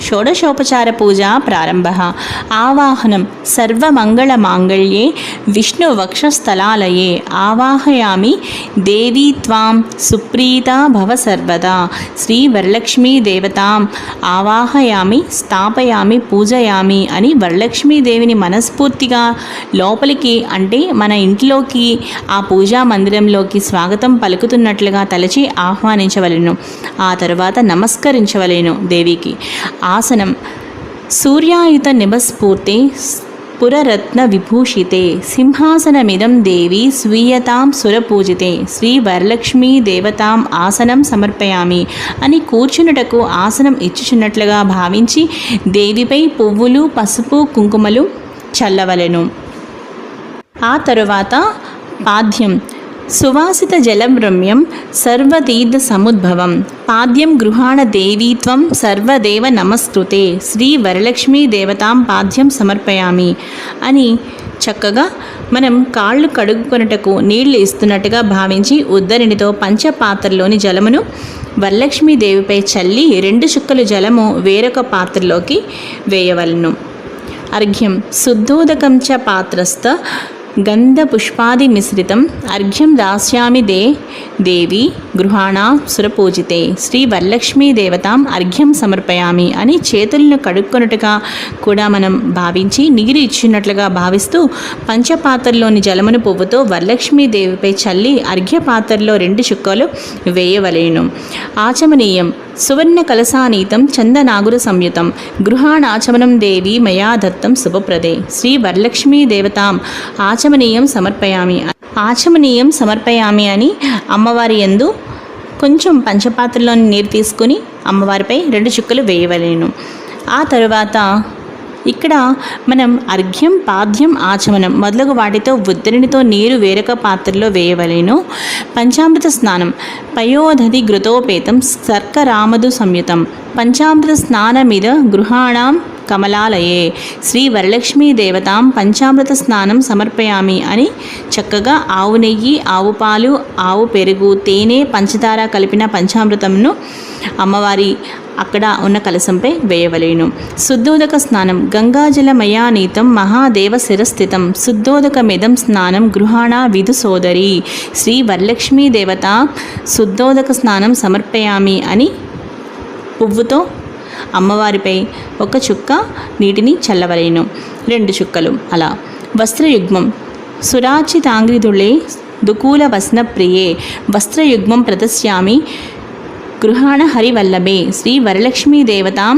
షోడశోపచార పూజా ప్రారంభः ఆవాహనం సర్వమంగళమాంగళ్యే విష్ణువక్షస్థలాలయే ఆవాహయామి దేవీ త్వాం సుప్రీతా భవ సర్వదా శ్రీ వరలక్ష్మీ దేవతాం ఆవాహయామి స్థాపయామి పూజయామి అని వరలక్ష్మీదేవిని మనస్ఫూర్తిగా లోపలికి అంటే మన ఇంట్లోకి ఆ పూజా మందిరంలోకి స్వాగతం పలుకుతున్నట్లుగా తలచి ఆహ్వానించవలెను. ఆ తరువాత నమస్కరించవలెను దేవికి. ఆసనం సూర్యాయుత నిభస్ఫూర్తే పురరత్న విభూషితే సింహాసనమిదం దేవి స్వీయతాం సురపూజితే శ్రీ వరలక్ష్మీ దేవతాం ఆసనం సమర్పయామి అని కూర్చున్నటకు ఆసనం ఇచ్చుచున్నట్లుగా భావించి దేవిపై పువ్వులు పసుపు కుంకుమలు చల్లవలెను. ఆ తరువాత పాద్యం సువాసిత జలం రమ్యం సర్వతీర్థ సముద్భవం పాద్యం గృహాణ దేవీత్వం సర్వదేవ నమస్కృతే శ్రీ వరలక్ష్మీ దేవతాం పాద్యం సమర్పయామి అని చక్కగా మనం కాళ్ళు కడుగుకొనుటకు నీళ్లు ఇస్తున్నట్టుగా భావించి ఉద్దరినితో పంచపాత్రలోని జలమును వరలక్ష్మీదేవిపై చల్లి 2 చుక్కలు జలము వేరొక పాత్రలోకి వేయవలను. అర్ఘ్యం శుద్ధోదకం చ పాత్రస్థ గంధపుష్పాది మిశ్రితం అర్ఘ్యం దాస్యామి దేవి గృహాణా సురపూజితే శ్రీ వరలక్ష్మీ దేవతాం అర్ఘ్యం సమర్పయామి అని చేతులను కడుక్కొనుటగా కూడా మనం భావించి నీరు ఇచ్చినట్లుగా భావిస్తూ పంచపాత్రలోని జలమును పువ్వుతో వరలక్ష్మీదేవిపై చల్లి అర్ఘ్య పాత్రలో 2 చుక్కలు వేయవలేను. ఆచమనీయం సువర్ణ కలసానీతం చందనాగుర సంయుతం గృహాణాచమనం దేవి మయా దత్తం శుభప్రదే శ్రీ వరలక్ష్మీ దేవతాం ఆచమనీయం సమర్పయామి అని అమ్మవారి యందు కొంచెం పంచపాత్రలోని నీరు తీసుకుని అమ్మవారిపై 2 చుక్కలు వేయవలేను. ఆ తరువాత ఇక్కడ మనం అర్ఘ్యం పాద్యం ఆచమనం మొదలగు వాటితో ఉద్దరినితో నీరు వేరొక పాత్రలో వేయవలేను. పంచామృత స్నానం పయోదధి ఘృతోపేతం శర్కరామధు సంయుతం పంచామృత స్నానమిద గృహాణాం కమలాలయే శ్రీ వరలక్ష్మీ దేవతాం పంచామృత స్నానం సమర్పయామి అని చక్కగా ఆవు నెయ్యి ఆవు పాలు ఆవు పెరుగు తేనె పంచదార కలిపిన పంచామృతంను అమ్మవారి అక్కడ ఉన్న కలశంపై వేయవలేను. శుద్ధోదక స్నానం గంగాజలమయానీతం మహాదేవ శిరస్థితం శుద్ధోదకమిదం స్నానం గృహాణ విధు సోదరి శ్రీ వరలక్ష్మీ దేవత శుద్ధోదక స్నానం సమర్పయామి అని పువ్వుతో అమ్మవారిపై 1 చుక్క నీటిని చల్లవలేను. 2 చుక్కలు అలా. వస్త్రయుగ్మం సురాచితాంగ్రిదుళే దుకూల వస్న ప్రియే వస్త్రయుగ్మం ప్రదస్యామి గృహాణ హరివల్లభే శ్రీ వరలక్ష్మీ దేవతాం